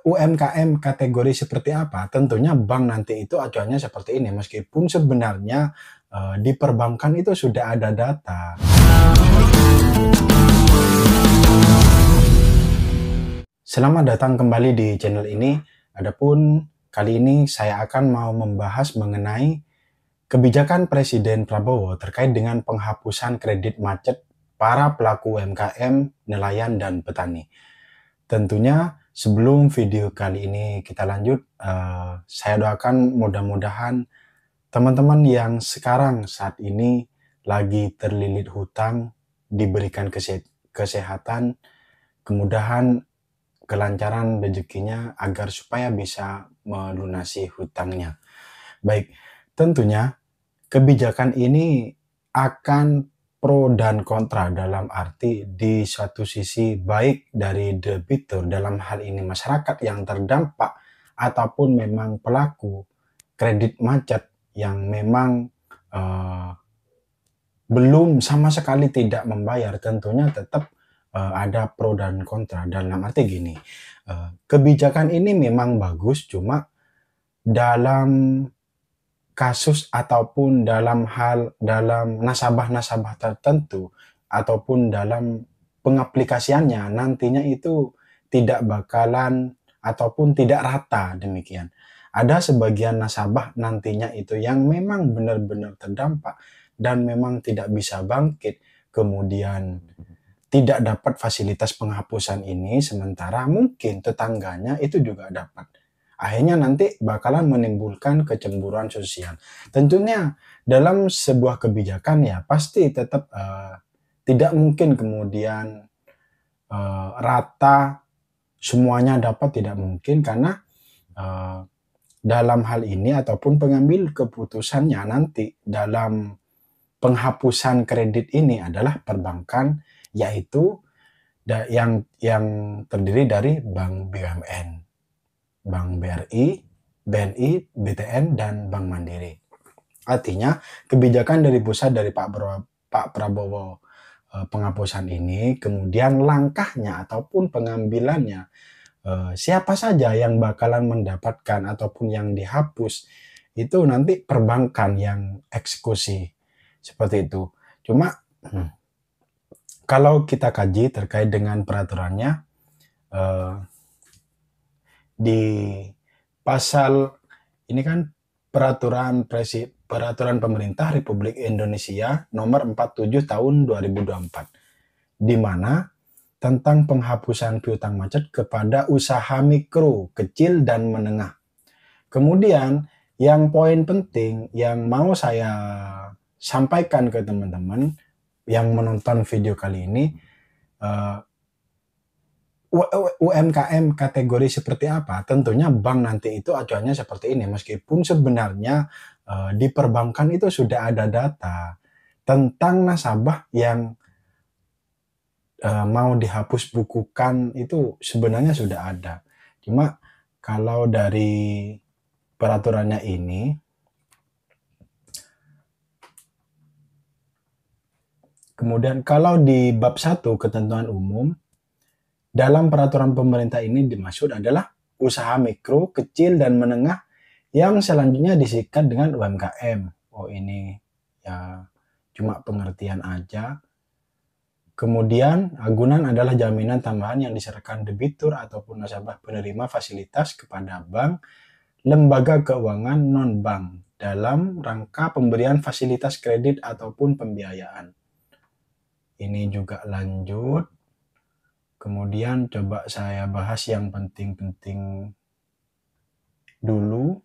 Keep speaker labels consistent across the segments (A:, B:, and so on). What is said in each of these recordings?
A: UMKM kategori seperti apa? Tentunya bank nanti itu acuannya seperti ini, meskipun sebenarnya di perbankan itu sudah ada data. Selamat datang kembali di channel ini. Adapun kali ini saya akan mau membahas mengenai kebijakan Presiden Prabowo terkait dengan penghapusan kredit macet para pelaku UMKM, nelayan, dan petani. Tentunya sebelum video kali ini kita lanjut, saya doakan mudah-mudahan teman-teman yang sekarang saat ini lagi terlilit hutang diberikan kesehatan, kemudahan, kelancaran rezekinya agar supaya bisa melunasi hutangnya. Baik, tentunya kebijakan ini akan pro dan kontra, dalam arti di satu sisi baik dari debitur, dalam hal ini masyarakat yang terdampak, ataupun memang pelaku kredit macet yang memang belum sama sekali tidak membayar. Tentunya tetap ada pro dan kontra, dalam arti gini, kebijakan ini memang bagus, cuma dalam kasus ataupun dalam nasabah-nasabah tertentu ataupun dalam pengaplikasiannya nantinya itu tidak bakalan ataupun tidak rata demikian. Ada sebagian nasabah nantinya itu yang memang benar-benar terdampak dan memang tidak bisa bangkit, kemudian tidak dapat fasilitas penghapusan ini, sementara mungkin tetangganya itu juga dapat. Akhirnya nanti bakalan menimbulkan kecemburuan sosial. Tentunya dalam sebuah kebijakan ya pasti tetap tidak mungkin kemudian rata semuanya dapat, tidak mungkin, karena dalam hal ini ataupun pengambil keputusannya nanti dalam penghapusan kredit ini adalah perbankan, yaitu yang terdiri dari Bank BUMN, Bank BRI, BNI, BTN, dan Bank Mandiri. Artinya kebijakan dari pusat dari Pak Prabowo penghapusan ini, kemudian langkahnya ataupun pengambilannya, siapa saja yang bakalan mendapatkan ataupun yang dihapus, itu nanti perbankan yang eksekusi, seperti itu. Cuma kalau kita kaji terkait dengan peraturannya, di pasal ini kan peraturan pemerintah Republik Indonesia nomor 47 tahun 2024, di mana tentang penghapusan piutang macet kepada usaha mikro, kecil, dan menengah. Kemudian yang poin penting yang mau saya sampaikan ke teman-teman yang menonton video kali ini, UMKM kategori seperti apa? Tentunya bank nanti itu acuannya seperti ini, meskipun sebenarnya di perbankan itu sudah ada data tentang nasabah yang mau dihapus bukukan, itu sebenarnya sudah ada. Cuma kalau dari peraturannya ini, kemudian kalau di bab 1 ketentuan umum, dalam peraturan pemerintah ini dimaksud adalah usaha mikro, kecil, dan menengah yang selanjutnya disikat dengan UMKM. Oh, ini ya cuma pengertian aja. Kemudian agunan adalah jaminan tambahan yang diserahkan debitur ataupun nasabah penerima fasilitas kepada bank, lembaga keuangan non-bank dalam rangka pemberian fasilitas kredit ataupun pembiayaan. Ini juga lanjut. Kemudian coba saya bahas yang penting-penting dulu.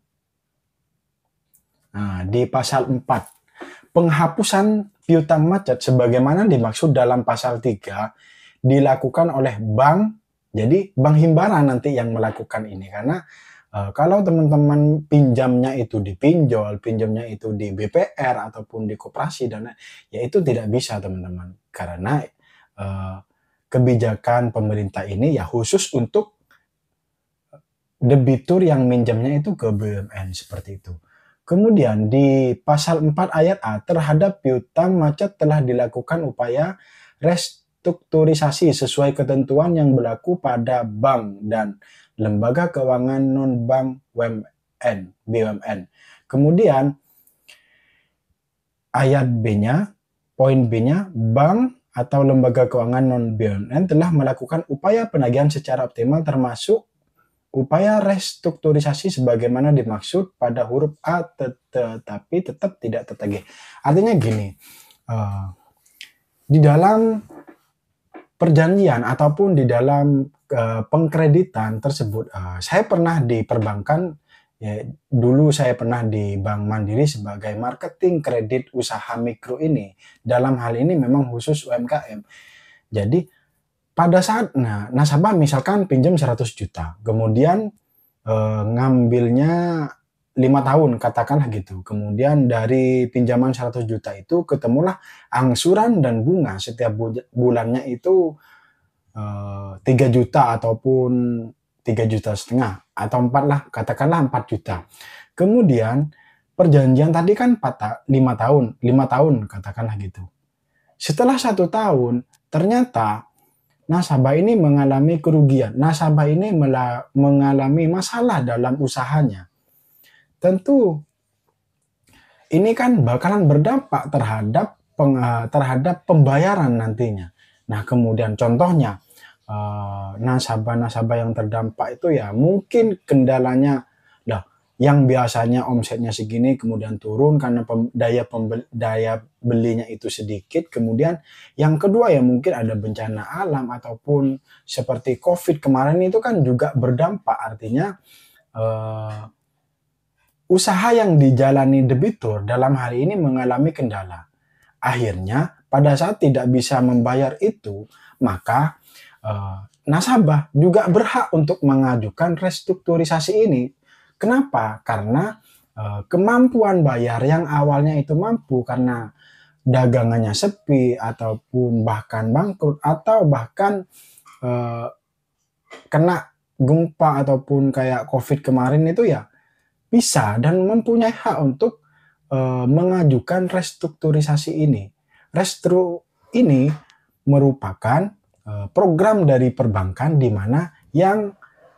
A: Nah, di pasal 4, penghapusan piutang macet sebagaimana dimaksud dalam pasal 3 dilakukan oleh bank. Jadi bank himbara nanti yang melakukan ini, karena kalau teman-teman pinjamnya itu di pinjol, pinjamnya itu di BPR ataupun di koperasi, dan ya itu tidak bisa teman-teman, karena kebijakan pemerintah ini ya khusus untuk debitur yang minjamnya itu ke BUMN, seperti itu. Kemudian di pasal 4 ayat A, terhadap piutang macet telah dilakukan upaya restrukturisasi sesuai ketentuan yang berlaku pada bank dan lembaga keuangan non-bank BUMN. Kemudian ayat B-nya, poin B-nya, bank atau lembaga keuangan non-BUMN telah melakukan upaya penagihan secara optimal termasuk upaya restrukturisasi sebagaimana dimaksud pada huruf A tetapi tetap tidak tertagih. Artinya gini, di dalam perjanjian ataupun di dalam pengkreditan tersebut, saya pernah di perbankan, ya, dulu saya pernah di Bank Mandiri sebagai marketing kredit usaha mikro ini. Dalam hal ini memang khusus UMKM. Jadi pada saat nasabah misalkan pinjam 100 juta, kemudian ngambilnya 5 tahun katakanlah gitu. Kemudian dari pinjaman 100 juta itu ketemulah angsuran dan bunga setiap bulannya itu 3 juta ataupun 3,5 juta atau 4 lah, katakanlah 4 juta. Kemudian perjanjian tadi kan 5 tahun katakanlah gitu. Setelah 1 tahun ternyata nasabah ini mengalami kerugian, nasabah ini mengalami masalah dalam usahanya. Tentu ini kan bakalan berdampak terhadap pembayaran nantinya. Nah, kemudian contohnya nasabah-nasabah yang terdampak itu ya mungkin kendalanya yang biasanya omsetnya segini kemudian turun karena daya belinya itu sedikit. Kemudian yang kedua ya mungkin ada bencana alam ataupun seperti COVID kemarin itu kan juga berdampak. Artinya usaha yang dijalani debitur dalam hal ini mengalami kendala. Akhirnya pada saat tidak bisa membayar itu, maka nasabah juga berhak untuk mengajukan restrukturisasi ini. Kenapa? Karena kemampuan bayar yang awalnya itu mampu karena dagangannya sepi ataupun bahkan bangkrut atau bahkan kena gempa ataupun kayak COVID kemarin itu ya bisa dan mempunyai hak untuk mengajukan restrukturisasi ini. Restru ini merupakan program dari perbankan di mana yang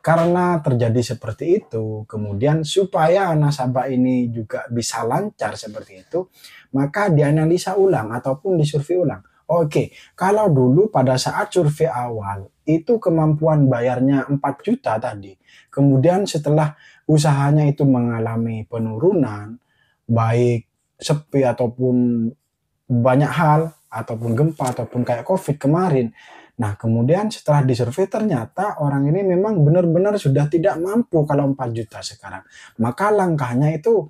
A: karena terjadi seperti itu, kemudian supaya nasabah ini juga bisa lancar seperti itu, maka dianalisa ulang ataupun disurvei ulang. Oke, kalau dulu pada saat survei awal itu kemampuan bayarnya 4 juta tadi, kemudian setelah usahanya itu mengalami penurunan, baik sepi ataupun banyak hal, ataupun gempa, ataupun kayak COVID kemarin. Nah, kemudian setelah disurvei ternyata orang ini memang benar-benar sudah tidak mampu kalau 4 juta sekarang. Maka langkahnya itu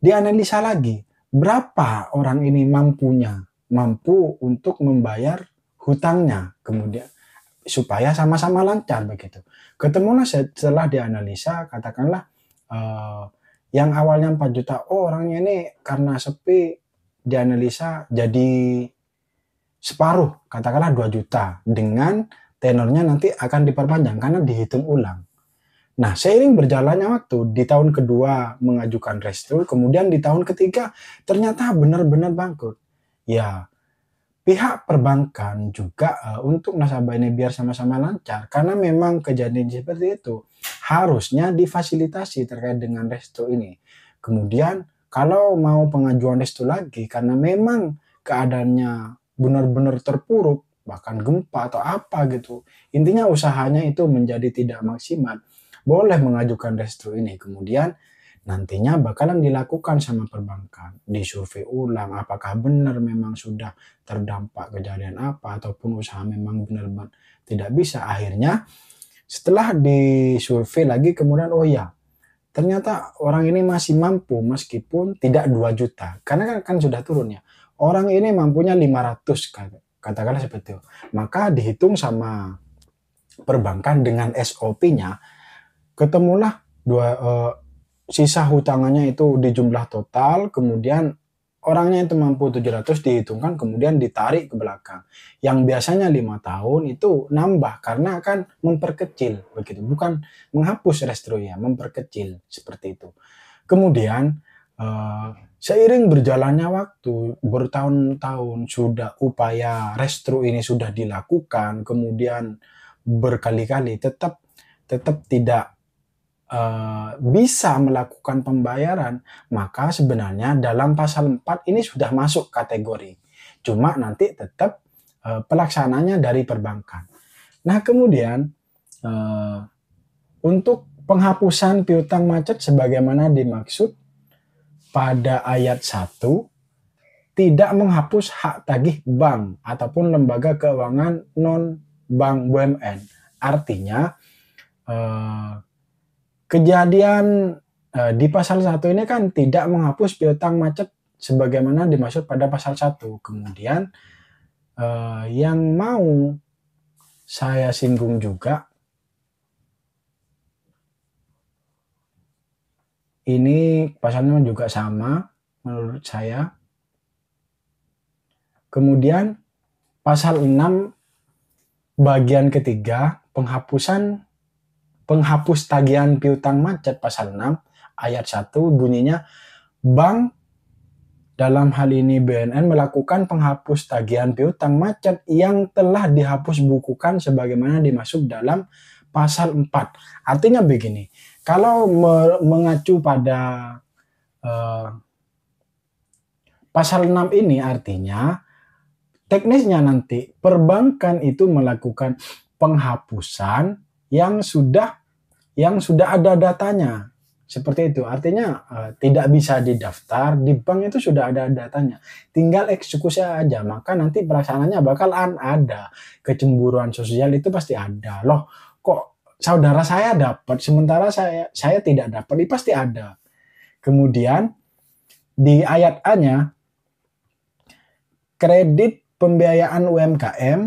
A: dianalisa lagi. Berapa orang ini mampu untuk membayar hutangnya. Kemudian supaya sama-sama lancar begitu. Ketemulah setelah dianalisa, katakanlah yang awalnya 4 juta, orangnya ini karena sepi dianalisa jadi separuh, katakanlah 2 juta, dengan tenornya nanti akan diperpanjang karena dihitung ulang. Nah, seiring berjalannya waktu, di tahun kedua mengajukan restru, kemudian di tahun ketiga ternyata benar-benar bangkrut. Ya, pihak perbankan juga untuk nasabah ini biar sama-sama lancar, karena memang kejadian seperti itu harusnya difasilitasi terkait dengan restu ini. Kemudian kalau mau pengajuan restu lagi karena memang keadaannya benar-benar terpuruk, bahkan gempa atau apa gitu, intinya usahanya itu menjadi tidak maksimal, boleh mengajukan restu ini. Kemudian nantinya bakalan dilakukan sama perbankan, disurvei ulang apakah benar memang sudah terdampak kejadian apa ataupun usaha memang benar-benar tidak bisa. Akhirnya setelah disurvei lagi kemudian oh ya ternyata orang ini masih mampu meskipun tidak 2 juta karena kan sudah turun ya. Orang ini mampunya 500 katakanlah seperti itu. Maka dihitung sama perbankan dengan SOP-nya, ketemulah sisa hutangannya itu di jumlah total, kemudian orangnya itu mampu 700 dihitungkan, kemudian ditarik ke belakang. Yang biasanya 5 tahun itu nambah karena akan memperkecil begitu, bukan menghapus restru ya, memperkecil seperti itu. Kemudian seiring berjalannya waktu, bertahun-tahun sudah upaya restru ini sudah dilakukan, kemudian berkali-kali tetap tetap tidak bisa melakukan pembayaran, maka sebenarnya dalam pasal 4 ini sudah masuk kategori. Cuma nanti tetap pelaksananya dari perbankan. Nah, kemudian untuk penghapusan piutang macet sebagaimana dimaksud pada ayat 1, tidak menghapus hak tagih bank ataupun lembaga keuangan non-bank BUMN. Artinya, kejadian di pasal 1 ini kan tidak menghapus piutang macet sebagaimana dimaksud pada pasal 1. Kemudian yang mau saya singgung juga, ini pasalnya juga sama menurut saya. Kemudian pasal 6 bagian ketiga, penghapus tagihan piutang macet pasal 6 ayat 1 bunyinya, bank dalam hal ini BNN melakukan penghapus tagihan piutang macet yang telah dihapus bukukan sebagaimana dimaksud dalam pasal 4. Artinya begini, kalau mengacu pada pasal 6 ini artinya teknisnya nanti perbankan itu melakukan penghapusan yang sudah ada datanya. Seperti itu. Artinya tidak bisa didaftar, di bank itu sudah ada datanya. Tinggal eksekusi aja, maka nanti pelaksanaannya bakalan ada. Kecemburuan sosial itu pasti ada. Loh, kok saudara saya dapat sementara saya tidak dapat? Ini pasti ada. Kemudian di ayat A-nya, kredit pembiayaan UMKM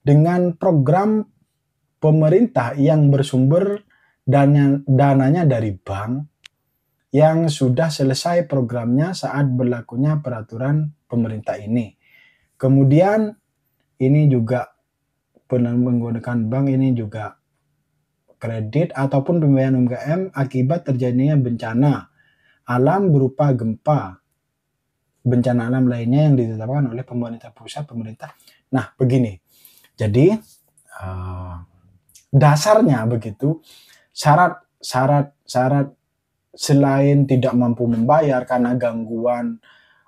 A: dengan program pemerintah yang bersumber dananya dari bank yang sudah selesai programnya saat berlakunya peraturan pemerintah ini. Kemudian ini juga menggunakan bank, ini juga kredit ataupun pembiayaan UMKM akibat terjadinya bencana alam berupa gempa, bencana alam lainnya yang ditetapkan oleh pemerintah pusat, pemerintah. Nah, begini. Jadi dasarnya begitu, syarat selain tidak mampu membayar karena gangguan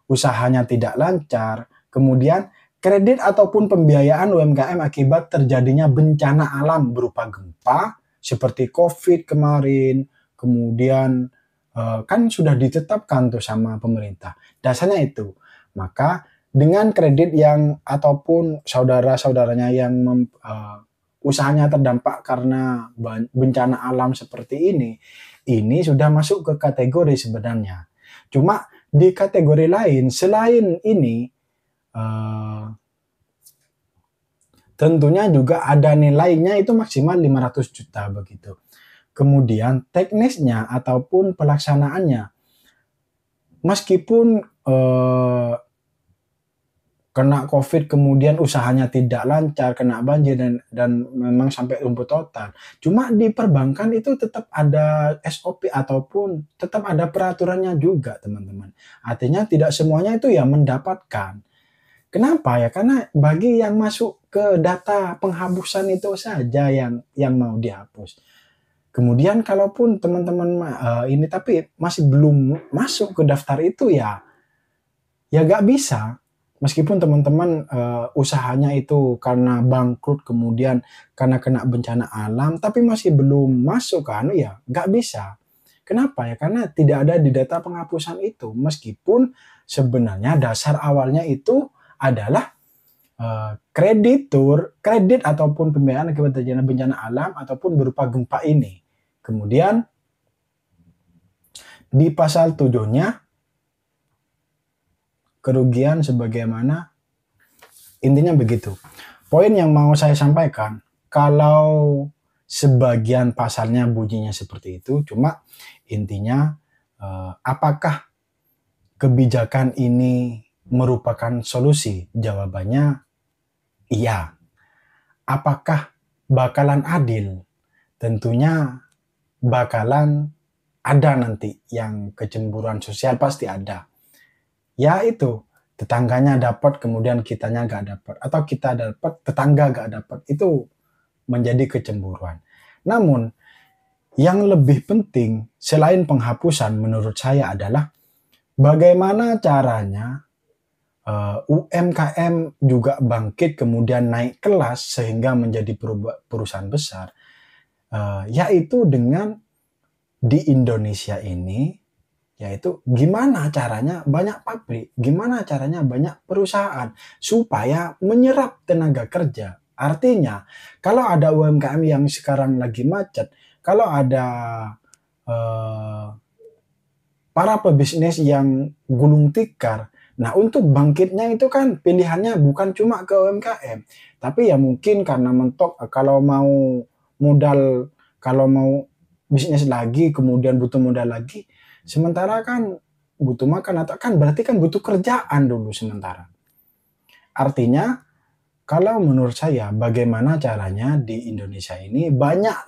A: usahanya tidak lancar, kemudian kredit ataupun pembiayaan UMKM akibat terjadinya bencana alam berupa gempa seperti COVID kemarin, kemudian kan sudah ditetapkan tuh sama pemerintah. Dasarnya itu. Maka dengan kredit yang ataupun saudara-saudaranya yang usahanya terdampak karena bencana alam seperti ini sudah masuk ke kategori sebenarnya. Cuma di kategori lain selain ini tentunya juga ada nilainya itu maksimal 500 juta begitu. Kemudian teknisnya ataupun pelaksanaannya, meskipun kena COVID kemudian usahanya tidak lancar, kena banjir dan memang sampai lumpuh total. Cuma di perbankan itu tetap ada SOP ataupun tetap ada peraturannya juga, teman-teman. Artinya tidak semuanya itu ya mendapatkan. Kenapa ya? Karena bagi yang masuk ke data penghapusan itu saja yang mau dihapus. Kemudian kalaupun teman-teman ini tapi masih belum masuk ke daftar itu ya gak bisa. Meskipun teman-teman usahanya itu karena bangkrut kemudian karena kena bencana alam tapi masih belum masuk kan ya gak bisa. Kenapa ya? Karena tidak ada di data penghapusan itu. Meskipun sebenarnya dasar awalnya itu adalah kredit ataupun pembiayaan akibat terjadinya bencana alam ataupun berupa gempa ini. Kemudian di pasal 7-nya kerugian sebagaimana, intinya begitu. Poin yang mau saya sampaikan, kalau sebagian pasalnya bunyinya seperti itu, cuma intinya apakah kebijakan ini merupakan solusi? Jawabannya iya. Apakah bakalan adil? Tentunya bakalan ada nanti yang kecemburuan sosial pasti ada. Ya itu, tetangganya dapat kemudian kitanya gak dapat, atau kita dapat tetangga gak dapat, itu menjadi kecemburuan. Namun Yang lebih penting selain penghapusan menurut saya adalah bagaimana caranya UMKM juga bangkit kemudian naik kelas sehingga menjadi perusahaan besar, yaitu dengan di Indonesia ini, yaitu gimana caranya banyak pabrik, gimana caranya banyak perusahaan supaya menyerap tenaga kerja. Artinya, kalau ada UMKM yang sekarang lagi macet, kalau ada eh, para pebisnis yang gulung tikar, nah untuk bangkitnya itu kan pilihannya bukan cuma ke UMKM, tapi ya mungkin karena mentok kalau mau modal, kalau mau bisnis lagi, kemudian butuh modal lagi, sementara kan butuh makan atau kan berarti kan butuh kerjaan dulu sementara. Artinya kalau menurut saya bagaimana caranya di Indonesia ini banyak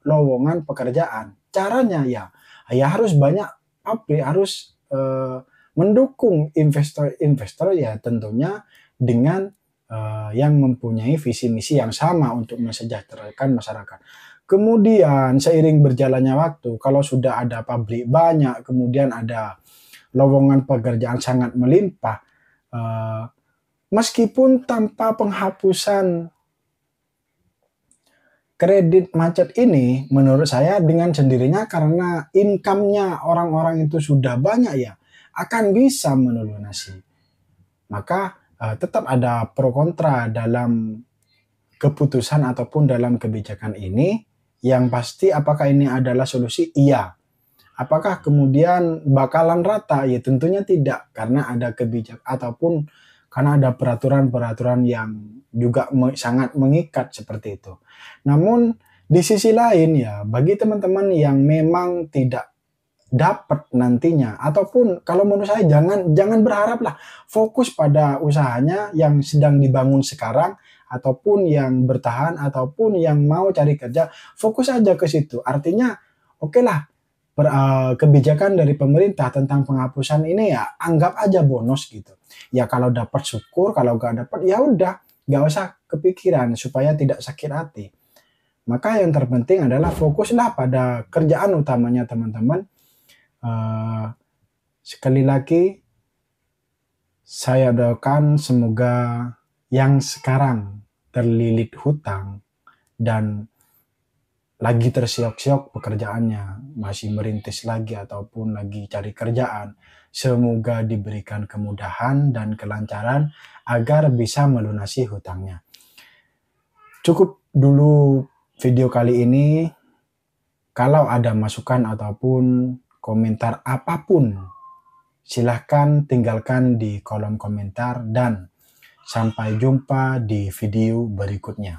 A: lowongan pekerjaan. Caranya ya harus banyak pabrik, harus mendukung investor-investor ya tentunya dengan yang mempunyai visi misi yang sama untuk mensejahterakan masyarakat. Kemudian seiring berjalannya waktu, kalau sudah ada pabrik banyak, kemudian ada lowongan pekerjaan sangat melimpah, eh, meskipun tanpa penghapusan kredit macet ini, menurut saya dengan sendirinya karena income-nya orang-orang itu sudah banyak ya, akan bisa melunasi. Maka tetap ada pro kontra dalam keputusan ataupun dalam kebijakan ini. Yang pasti apakah ini adalah solusi? Iya. Apakah kemudian bakalan rata? Ya tentunya tidak, karena ada kebijakan ataupun karena ada peraturan-peraturan yang juga sangat mengikat seperti itu. Namun di sisi lain ya, bagi teman-teman yang memang tidak dapat nantinya, ataupun kalau menurut saya jangan berharap lah, fokus pada usahanya yang sedang dibangun sekarang, ataupun yang bertahan, ataupun yang mau cari kerja, fokus aja ke situ. Artinya oke lah, kebijakan dari pemerintah tentang penghapusan ini ya anggap aja bonus gitu. Ya kalau dapat syukur, kalau nggak dapat ya udah, nggak usah kepikiran supaya tidak sakit hati. Maka yang terpenting adalah fokuslah pada kerjaan utamanya teman-teman. Sekali lagi saya doakan semoga yang sekarang terlilit hutang dan lagi tersiok-siok pekerjaannya, masih merintis lagi ataupun lagi cari kerjaan, semoga diberikan kemudahan dan kelancaran agar bisa melunasi hutangnya. Cukup dulu video kali ini. Kalau ada masukan ataupun komentar apapun, silahkan tinggalkan di kolom komentar dan sampai jumpa di video berikutnya.